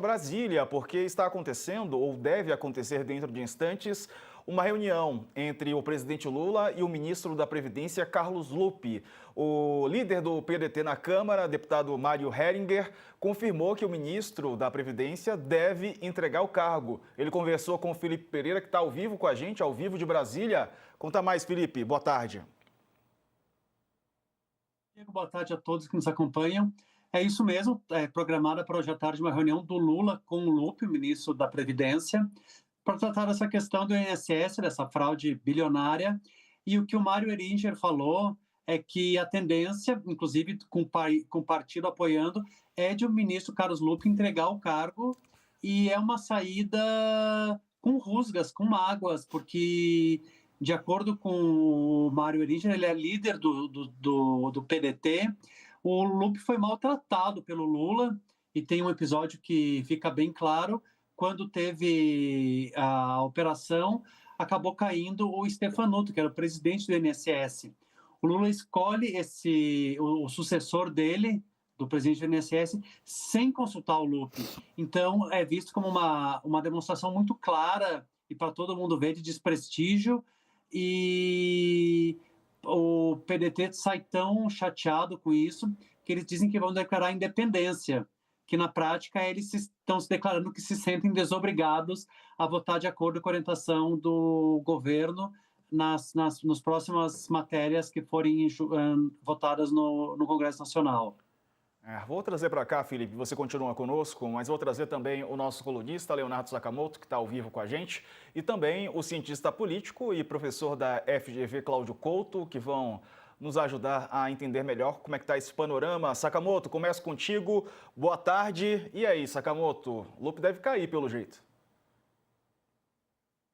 Brasília, porque está acontecendo, ou deve acontecer dentro de instantes, uma reunião entre o presidente Lula e o ministro da Previdência, Carlos Lupe. O líder do PDT na Câmara, deputado Mário Heringer, confirmou que o ministro da Previdência deve entregar o cargo. Ele conversou com o Felipe Pereira, que está ao vivo com a gente, ao vivo de Brasília. Conta mais, Felipe. Boa tarde. Boa tarde a todos que nos acompanham. É isso mesmo, é programada para hoje à tarde uma reunião do Lula com o Lupe, o ministro da Previdência, para tratar dessa questão do INSS, dessa fraude bilionária. E o que o Mário Heringer falou é que a tendência, inclusive com o partido apoiando, é de o ministro Carlos Lupe entregar o cargo, e é uma saída com rusgas, com mágoas, porque, de acordo com o Mário Heringer, ele é líder do PDT. O Lupe foi maltratado pelo Lula, e tem um episódio que fica bem claro: quando teve a operação, acabou caindo o Stefanuto, que era o presidente do INSS. O Lula escolhe o sucessor dele, do presidente do INSS, sem consultar o Lupe. Então, é visto como uma demonstração muito clara e para todo mundo ver de desprestígio, e o PDT sai tão chateado com isso que eles dizem que vão declarar independência, que na prática eles estão se declarando que se sentem desobrigados a votar de acordo com a orientação do governo nas próximas matérias que forem votadas no Congresso Nacional. Vou trazer para cá, Felipe, você continua conosco, mas vou trazer também o nosso colunista, Leonardo Sakamoto, que está ao vivo com a gente, e também o cientista político e professor da FGV, Cláudio Couto, que vão nos ajudar a entender melhor como é que está esse panorama. Sakamoto, começo contigo. Boa tarde. E aí, Sakamoto? Lupe deve cair, pelo jeito.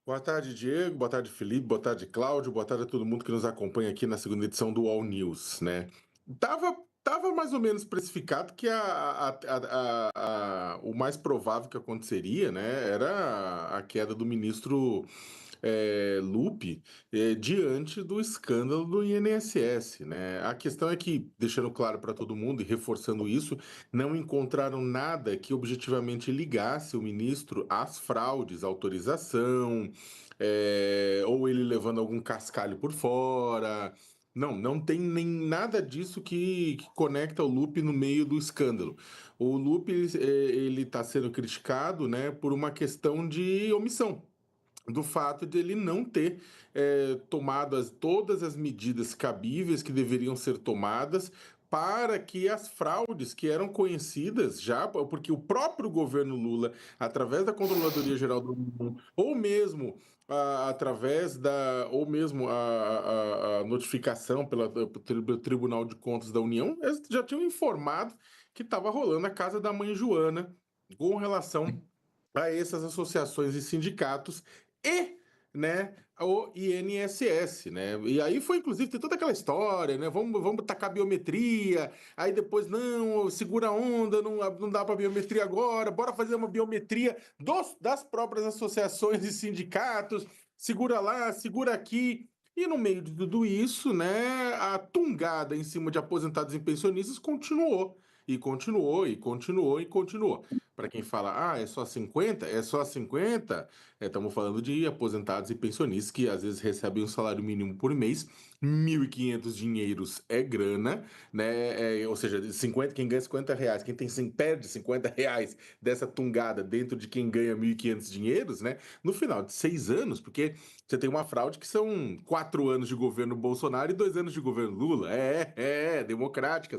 Boa tarde, Diego. Boa tarde, Felipe. Boa tarde, Cláudio. Boa tarde a todo mundo que nos acompanha aqui na segunda edição do All News, né? Tava mais ou menos precificado que o mais provável que aconteceria, né, era a queda do ministro Lupe diante do escândalo do INSS, né? A questão é que, deixando claro para todo mundo e reforçando isso, não encontraram nada que objetivamente ligasse o ministro às fraudes, à autorização, ou ele levando algum cascalho por fora. Não tem nem nada disso que conecta o Lupe no meio do escândalo. O Lupe, ele está sendo criticado, né, por uma questão de omissão, do fato de ele não ter tomado todas as medidas cabíveis que deveriam ser tomadas para que as fraudes que eram conhecidas já, porque o próprio governo Lula, através da Controladoria Geral da União, ou mesmo através ou mesmo a notificação pelo Tribunal de Contas da União, eles já tinham informado que estava rolando a casa da mãe Joana com relação a essas associações e sindicatos e, né, o INSS, né? E aí foi, inclusive, tem toda aquela história, né? Vamos tacar biometria, aí depois, não, segura a onda, não dá para biometria agora, bora fazer uma biometria das próprias associações e sindicatos, segura lá, segura aqui. E no meio de tudo isso, né, a tungada em cima de aposentados e pensionistas continuou. E continuou, e continuou, e continuou. Para quem fala, é só 50? É só 50? Estamos falando de aposentados e pensionistas que às vezes recebem um salário mínimo por mês, 1.500 dinheiros é grana, né? Ou seja, 50, quem ganha 50 reais, perde 50 reais dessa tungada dentro de quem ganha 1.500 dinheiros, né? No final de 6 anos, porque você tem uma fraude que são 4 anos de governo Bolsonaro e 2 anos de governo Lula. Democrática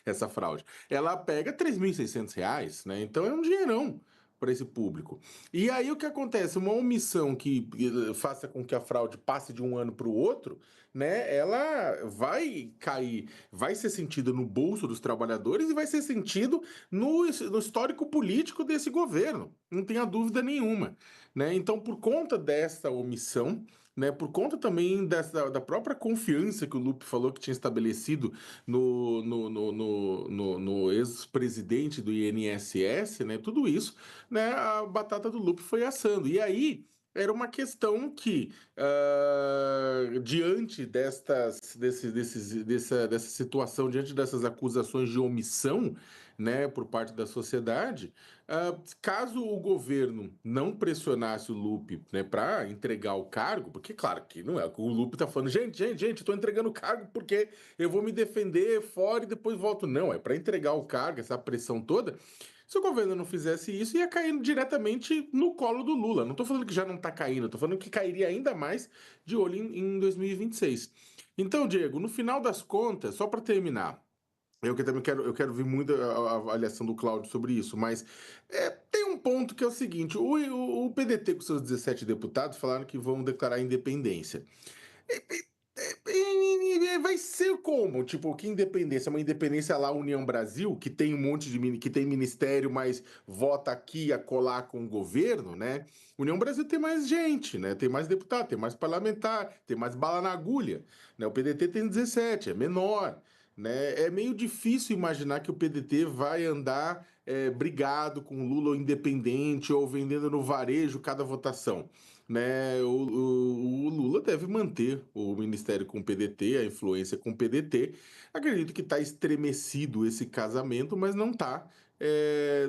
essa fraude. Ela pega 3.600 reais, né? Então é um dinheirão para esse público. E aí o que acontece? Uma omissão que faça com que a fraude passe de um ano para o outro, né? Ela vai cair, vai ser sentido no bolso dos trabalhadores e vai ser sentido no histórico político desse governo. Não tenha dúvida nenhuma, né? Então, por conta dessa omissão, né, por conta também da própria confiança que o Lupe falou que tinha estabelecido no ex-presidente do INSS, né, tudo isso, né, a batata do Lupe foi assando. E aí era uma questão que, diante dessa situação, diante dessas acusações de omissão, né, por parte da sociedade. Caso o governo não pressionasse o Lupe, né, para entregar o cargo, porque claro que não é, o Lupe está falando, gente, estou entregando o cargo porque eu vou me defender fora e depois volto. Não, é para entregar o cargo, essa pressão toda. Se o governo não fizesse isso, ia caindo diretamente no colo do Lula. Não estou falando que já não está caindo, estou falando que cairia ainda mais de olho em 2026. Então, Diego, no final das contas, só para terminar, eu quero ver muito a avaliação do Cláudio sobre isso, mas tem um ponto que é o seguinte: o PDT, com seus 17 deputados, falaram que vão declarar independência. Vai ser como? Tipo, que independência? Uma independência lá, União Brasil, que tem um monte de que tem ministério, mas vota aqui a colar com o governo, né? União Brasil tem mais gente, né? Tem mais deputado, tem mais parlamentar, tem mais bala na agulha, né? O PDT tem 17, é menor, né? É meio difícil imaginar que o PDT vai andar brigado com Lula ou independente ou vendendo no varejo cada votação, né? O Lula deve manter o ministério com o PDT, a influência com o PDT. Acredito que está estremecido esse casamento, mas não está.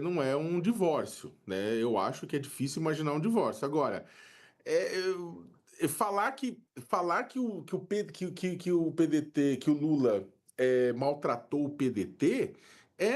Não é um divórcio, né? Eu acho que é difícil imaginar um divórcio. Agora, é, eu- falar que o PDT, que o Lula maltratou o PDT,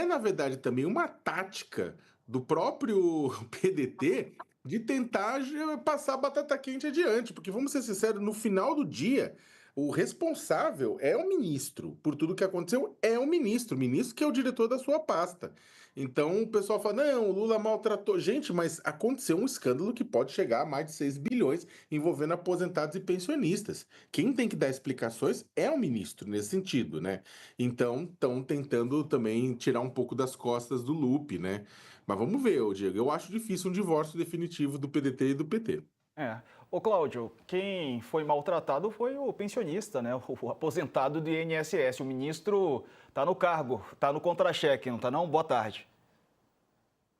na verdade, também uma tática do próprio PDT de tentar passar a batata quente adiante, porque vamos ser sinceros, no final do dia, o responsável é o ministro, por tudo que aconteceu, é o ministro que é o diretor da sua pasta. Então o pessoal fala: não, o Lula maltratou. Gente, mas aconteceu um escândalo que pode chegar a mais de 6 bilhões envolvendo aposentados e pensionistas. Quem tem que dar explicações é o ministro nesse sentido, né? Então estão tentando também tirar um pouco das costas do Lupe, né? Mas vamos ver, Diego. Eu acho difícil um divórcio definitivo do PDT e do PT. É. Ô Cláudio, quem foi maltratado foi o pensionista, né? O aposentado do INSS. O ministro está no cargo, está no contra-cheque, não está não? Boa tarde.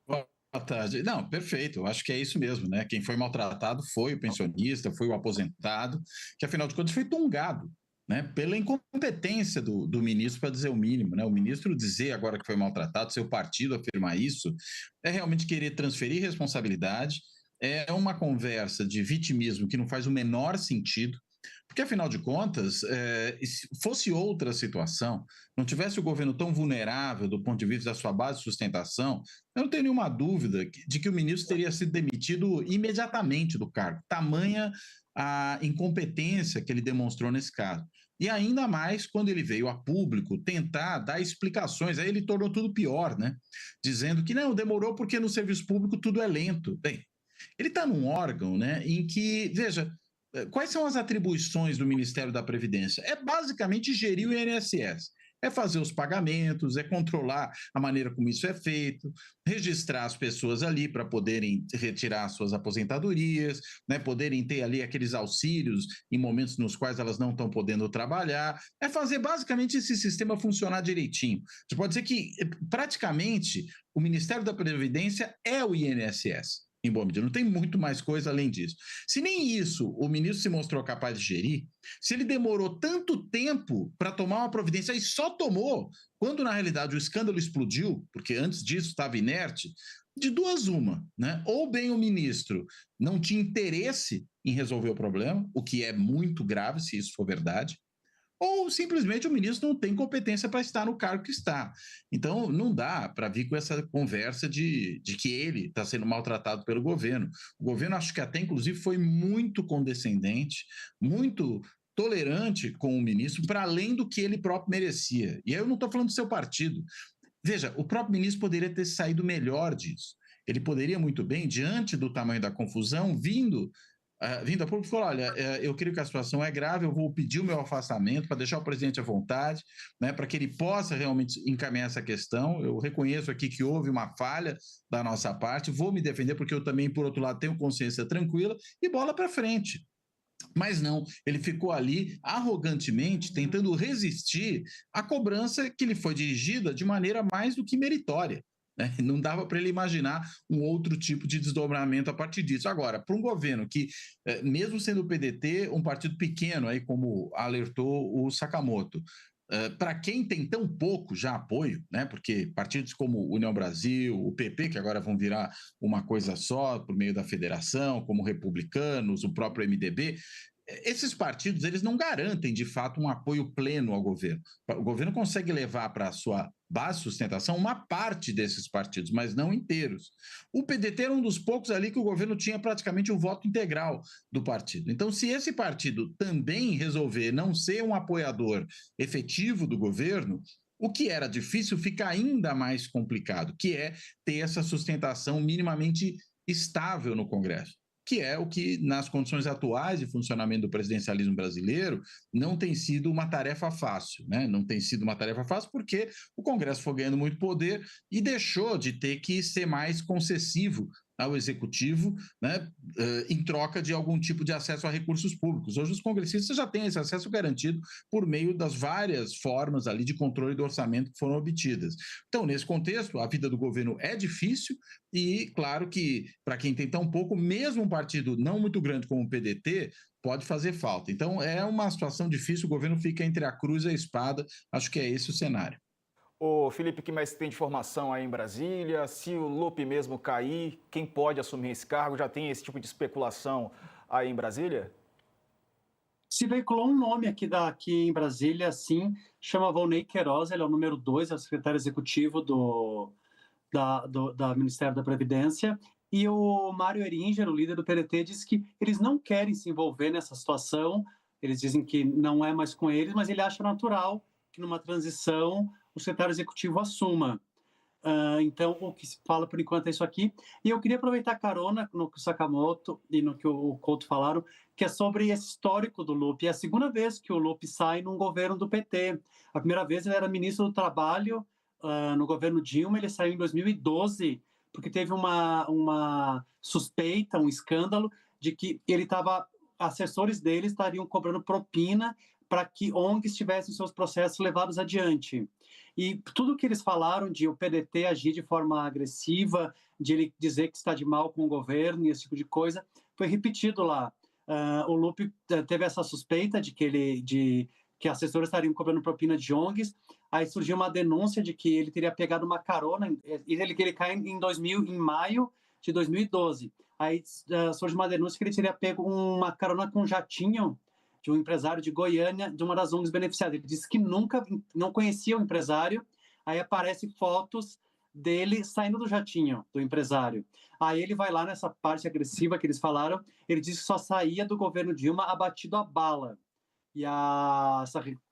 Boa tarde. Não, perfeito. Eu acho que é isso mesmo, né? Quem foi maltratado foi o pensionista, foi o aposentado, que afinal de contas foi tongado, né? Pela incompetência do ministro, para dizer o mínimo, né? O ministro dizer agora que foi maltratado, seu partido afirmar isso, é realmente querer transferir responsabilidade, é uma conversa de vitimismo que não faz o menor sentido. Porque, afinal de contas, se fosse outra situação, não tivesse o governo tão vulnerável do ponto de vista da sua base de sustentação, eu não tenho nenhuma dúvida de que o ministro teria sido demitido imediatamente do cargo. Tamanha a incompetência que ele demonstrou nesse caso. E ainda mais quando ele veio a público tentar dar explicações, aí ele tornou tudo pior, né? Dizendo que não, demorou porque no serviço público tudo é lento. Bem, ele está num órgão, né, em que, veja, quais são as atribuições do Ministério da Previdência? É basicamente gerir o INSS. É fazer os pagamentos, é controlar a maneira como isso é feito, registrar as pessoas ali para poderem retirar suas aposentadorias, né, poderem ter ali aqueles auxílios em momentos nos quais elas não estão podendo trabalhar. É fazer basicamente esse sistema funcionar direitinho. Você pode dizer que praticamente o Ministério da Previdência é o INSS. Em boa medida, não tem muito mais coisa além disso. Se nem isso o ministro se mostrou capaz de gerir, se ele demorou tanto tempo para tomar uma providência e só tomou quando na realidade o escândalo explodiu, porque antes disso estava inerte, de duas uma, né? Ou bem o ministro não tinha interesse em resolver o problema, o que é muito grave se isso for verdade, ou simplesmente o ministro não tem competência para estar no cargo que está. Então, não dá para vir com essa conversa de que ele está sendo maltratado pelo governo. O governo, acho que até, inclusive, foi muito condescendente, muito tolerante com o ministro, para além do que ele próprio merecia. E aí eu não estou falando do seu partido. Veja, o próprio ministro poderia ter saído melhor disso. Ele poderia muito bem, diante do tamanho da confusão, vindo a público e falou: olha, eu creio que a situação é grave, eu vou pedir o meu afastamento para deixar o presidente à vontade, né, para que ele possa realmente encaminhar essa questão. Eu reconheço aqui que houve uma falha da nossa parte, vou me defender porque eu também, por outro lado, tenho consciência tranquila e bola para frente. Mas não, ele ficou ali arrogantemente tentando resistir à cobrança que lhe foi dirigida de maneira mais do que meritória. Né? Não dava para ele imaginar um outro tipo de desdobramento a partir disso. Agora, para um governo que, mesmo sendo o PDT, um partido pequeno, aí como alertou o Sakamoto, para quem tem tão pouco já apoio, né? Porque partidos como União Brasil, o PP, que agora vão virar uma coisa só por meio da federação, como Republicanos, o próprio MDB, esses partidos eles não garantem de fato um apoio pleno ao governo. O governo consegue levar para a sua base de sustentação uma parte desses partidos, mas não inteiros. O PDT era um dos poucos ali que o governo tinha praticamente o voto integral do partido. Então, se esse partido também resolver não ser um apoiador efetivo do governo, o que era difícil fica ainda mais complicado, que é ter essa sustentação minimamente estável no Congresso, que é o que, nas condições atuais de funcionamento do presidencialismo brasileiro, não tem sido uma tarefa fácil, né? Não tem sido uma tarefa fácil porque o Congresso foi ganhando muito poder e deixou de ter que ser mais concessivo ao executivo, né, em troca de algum tipo de acesso a recursos públicos. Hoje os congressistas já têm esse acesso garantido por meio das várias formas ali de controle do orçamento que foram obtidas. Então, nesse contexto, a vida do governo é difícil e, claro que, para quem tem tão pouco, mesmo um partido não muito grande como o PDT, pode fazer falta. Então, é uma situação difícil, o governo fica entre a cruz e a espada, acho que é esse o cenário. Ô, Felipe, o que mais tem de informação aí em Brasília? Se o Lupe mesmo cair, quem pode assumir esse cargo? Já tem esse tipo de especulação aí em Brasília? Se veiculou um nome aqui em Brasília, sim, chama Volney Queiroz, ele é o número 2, é o secretário executivo da Ministério da Previdência, e o Mário Eringer, o líder do PDT, disse que eles não querem se envolver nessa situação, eles dizem que não é mais com eles, mas ele acha natural que numa transição o secretário executivo assuma. Então, o que se fala por enquanto é isso aqui. E eu queria aproveitar a carona no que o Sakamoto e no que o Couto falaram, que é sobre esse histórico do Lupe. É a segunda vez que o Lupe sai num governo do PT. A primeira vez ele era ministro do Trabalho no governo Dilma, ele saiu em 2012, porque teve uma suspeita, um escândalo, de que assessores dele estariam cobrando propina para que ONGs tivessem seus processos levados adiante. E tudo que eles falaram de o PDT agir de forma agressiva, de ele dizer que está de mal com o governo e esse tipo de coisa, foi repetido lá. O Lupe teve essa suspeita de que assessores estariam cobrando propina de ONGs, aí surgiu uma denúncia de que ele teria pegado uma carona, e ele cai em maio de 2012. Aí surge uma denúncia que ele teria pego uma carona com um jatinho de um empresário de Goiânia, de uma das ONGs beneficiadas. Ele disse que não conhecia o empresário, aí aparecem fotos dele saindo do jatinho, do empresário. Aí ele vai lá nessa parte agressiva que eles falaram, ele disse que só saía do governo Dilma abatido a bala. E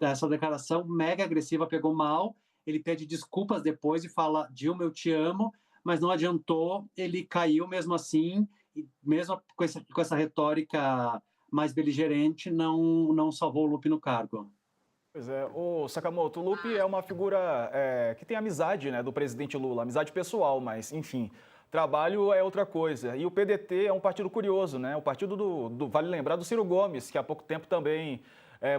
essa declaração mega agressiva pegou mal, ele pede desculpas depois e fala, Dilma, eu te amo, mas não adiantou, ele caiu mesmo assim, e mesmo com essa retórica mais beligerante, não salvou o Lupe no cargo. Pois é, o Sakamoto, o Lupe é uma figura que tem amizade, né, do presidente Lula, amizade pessoal, mas, enfim, trabalho é outra coisa. E o PDT é um partido curioso, né, o partido vale lembrar, do Ciro Gomes, que há pouco tempo também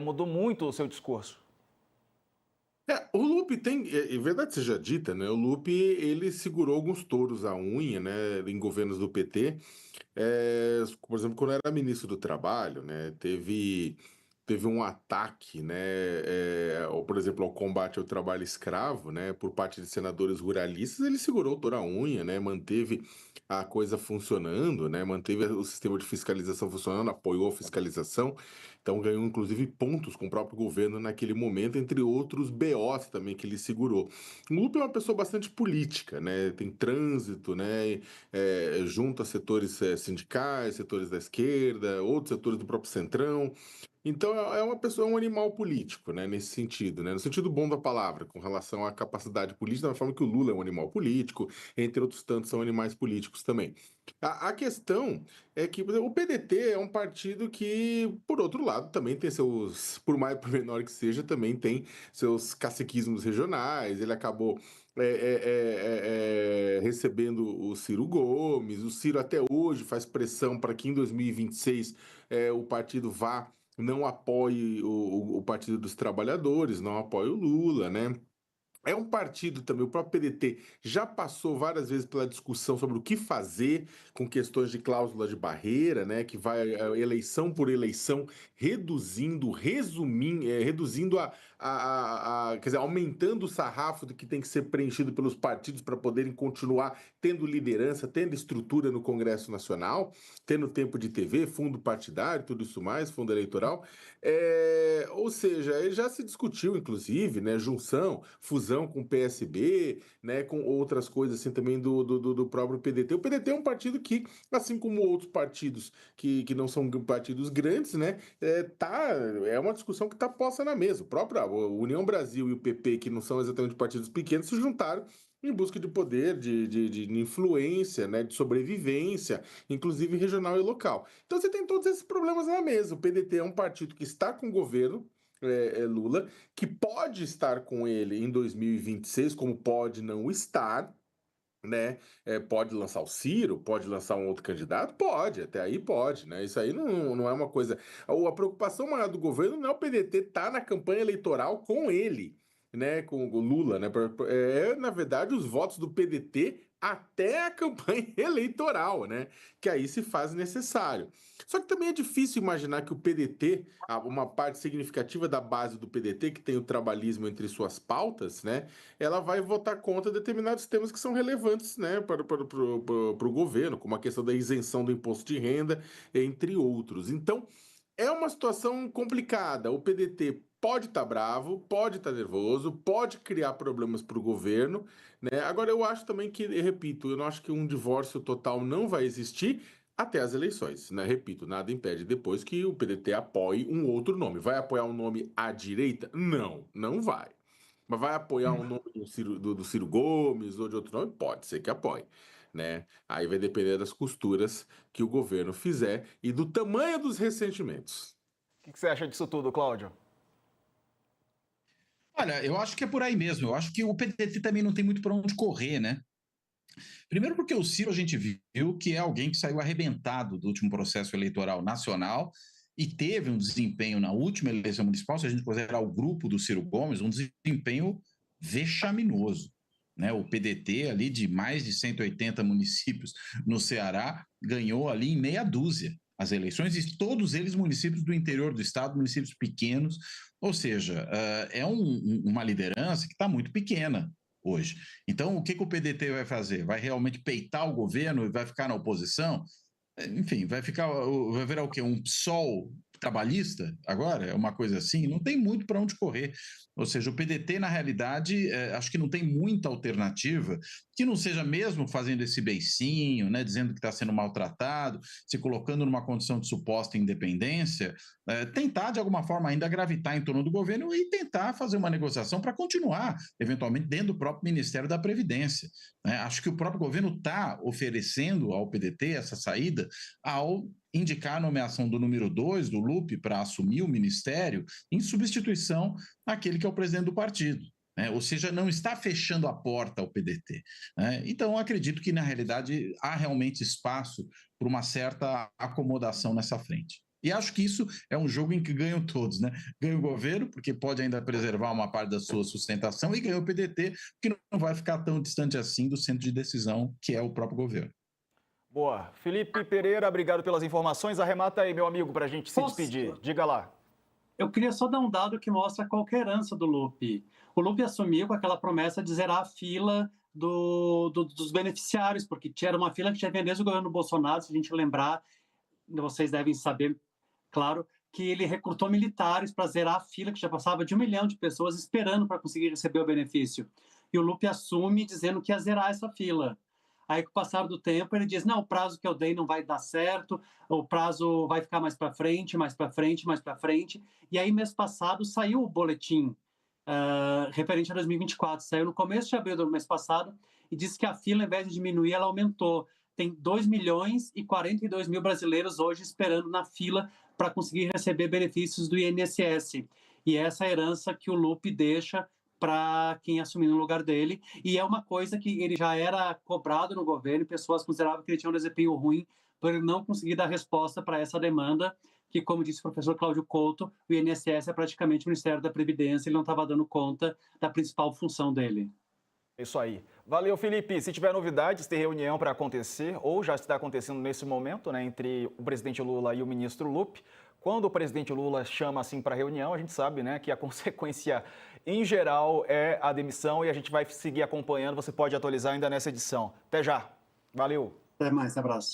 mudou muito o seu discurso. O Lupe tem, verdade seja dita, né? O Lupe, ele segurou alguns touros à unha, né, em governos do PT. Por exemplo, quando era ministro do Trabalho, né, teve um ataque, né, por exemplo, ao combate ao trabalho escravo, né, por parte de senadores ruralistas. Ele segurou o touro à unha, né, manteve a coisa funcionando, né, manteve o sistema de fiscalização funcionando, apoiou a fiscalização. Então ganhou inclusive pontos com o próprio governo naquele momento, entre outros BOs também que ele segurou. O Lupe é uma pessoa bastante política, né? Tem trânsito, né? Junto a setores sindicais, setores da esquerda, outros setores do próprio Centrão. Então é uma pessoa, é um animal político, né? Nesse sentido, né? No sentido bom da palavra, com relação à capacidade política, da forma que o Lula é um animal político, entre outros tantos são animais políticos também. A questão é que, por exemplo, o PDT é um partido que, por outro lado, também tem seus, por menor que seja, também tem seus caciquismos regionais. Ele acabou recebendo o Ciro Gomes. O Ciro até hoje faz pressão para que em 2026 o partido não apoie o Partido dos Trabalhadores, não apoie o Lula, né? É um partido também, o próprio PDT já passou várias vezes pela discussão sobre o que fazer com questões de cláusula de barreira, né, que vai eleição por eleição reduzindo quer dizer, aumentando o sarrafo do que tem que ser preenchido pelos partidos para poderem continuar tendo liderança, tendo estrutura no Congresso Nacional, tendo tempo de TV, fundo partidário, tudo isso mais, fundo eleitoral. Ou seja, já se discutiu, inclusive, né, junção, fusão com o PSB, né, com outras coisas assim também do próprio PDT. O PDT é um partido que, assim como outros partidos que não são partidos grandes, né, é uma discussão que está posta na mesa. O próprio União Brasil e o PP, que não são exatamente partidos pequenos, se juntaram em busca de poder, de influência, né, de sobrevivência, inclusive regional e local. Então você tem todos esses problemas na mesa. O PDT é um partido que está com o governo, Lula, que pode estar com ele em 2026, como pode não estar, né? Pode lançar o Ciro, pode lançar um outro candidato? Pode, até aí pode, né? Isso aí não é uma coisa. A preocupação maior do governo não é o PDT estar na campanha eleitoral com ele, né? Com o Lula, né? Na verdade, os votos do PDT até a campanha eleitoral, né? Que aí se faz necessário. Só que também é difícil imaginar que o PDT, uma parte significativa da base do PDT, que tem o trabalhismo entre suas pautas, né? Ela vai votar contra determinados temas que são relevantes, né, para o governo, como a questão da isenção do imposto de renda, entre outros. Então, é uma situação complicada. O PDT pode estar bravo, pode estar nervoso, pode criar problemas para o governo, né? Agora, eu acho também que, repito, eu não acho que um divórcio total não vai existir até as eleições, né? Repito, nada impede depois que o PDT apoie um outro nome. Vai apoiar um nome à direita? Não, não vai. Mas vai apoiar um nome do Ciro Gomes ou de outro nome? Pode ser que apoie, né? Aí vai depender das costuras que o governo fizer e do tamanho dos ressentimentos. O que você acha disso tudo, Cláudio? Olha, eu acho que é por aí mesmo. Eu acho que o PDT também não tem muito para onde correr, né? Primeiro porque o Ciro a gente viu que é alguém que saiu arrebentado do último processo eleitoral nacional e teve um desempenho na última eleição municipal, se a gente considerar o grupo do Ciro Gomes, um desempenho vexaminoso. Né? O PDT ali de mais de 180 municípios no Ceará ganhou ali em meia dúzia as eleições, e todos eles municípios do interior do estado, municípios pequenos, ou seja, é uma liderança que está muito pequena hoje. Então, o que o PDT vai fazer? Vai realmente peitar o governo e vai ficar na oposição? Enfim, vai virar o quê? Um PSOL trabalhista agora? É uma coisa assim? Não tem muito para onde correr. Ou seja, o PDT, na realidade, acho que não tem muita alternativa que não seja mesmo fazendo esse beicinho, né, dizendo que está sendo maltratado, se colocando numa condição de suposta independência, tentar, de alguma forma, ainda gravitar em torno do governo e tentar fazer uma negociação para continuar, eventualmente, dentro do próprio Ministério da Previdência. Né? Acho que o próprio governo está oferecendo ao PDT essa saída ao indicar a nomeação do número 2, do Lupe, para assumir o ministério, em substituição àquele que é o presidente do partido. Né? Ou seja, não está fechando a porta ao PDT. Né? Então, acredito que, na realidade, há realmente espaço para uma certa acomodação nessa frente. E acho que isso é um jogo em que ganham todos, né? Ganha o governo, porque pode ainda preservar uma parte da sua sustentação, e ganha o PDT, que não vai ficar tão distante assim do centro de decisão, que é o próprio governo. Boa. Felipe Pereira, obrigado pelas informações. Arremata aí, meu amigo, para a gente se despedir. Diga lá. Eu queria só dar um dado que mostra qual que é a herança do Lupe. O Lupe assumiu com aquela promessa de zerar a fila dos beneficiários, porque era uma fila que tinha vindo desde o governo Bolsonaro, se a gente lembrar, vocês devem saber, claro, que ele recrutou militares para zerar a fila, que já passava de 1 milhão de pessoas esperando para conseguir receber o benefício. E o Lupe assume dizendo que ia zerar essa fila. Aí, com o passar do tempo, ele diz, não, o prazo que eu dei não vai dar certo, o prazo vai ficar mais para frente, mais para frente, mais para frente. E aí, mês passado, saiu o boletim referente a 2024. Saiu no começo de abril do mês passado e disse que a fila, ao invés de diminuir, ela aumentou. Tem 2 milhões e 42 mil brasileiros hoje esperando na fila para conseguir receber benefícios do INSS. E essa é a herança que o Lupe deixa para quem assumir no lugar dele, e é uma coisa que ele já era cobrado no governo, e pessoas consideravam que ele tinha um desempenho ruim por ele não conseguir dar resposta para essa demanda, que, como disse o professor Cláudio Couto, o INSS é praticamente o Ministério da Previdência, ele não estava dando conta da principal função dele. É isso aí. Valeu, Felipe. Se tiver novidades, tem reunião para acontecer, ou já está acontecendo nesse momento, né, entre o presidente Lula e o ministro Lupi. Quando o presidente Lula chama assim para reunião, a gente sabe, né, que a consequência em geral é a demissão e a gente vai seguir acompanhando. Você pode atualizar ainda nessa edição. Até já. Valeu. Até mais, abraço.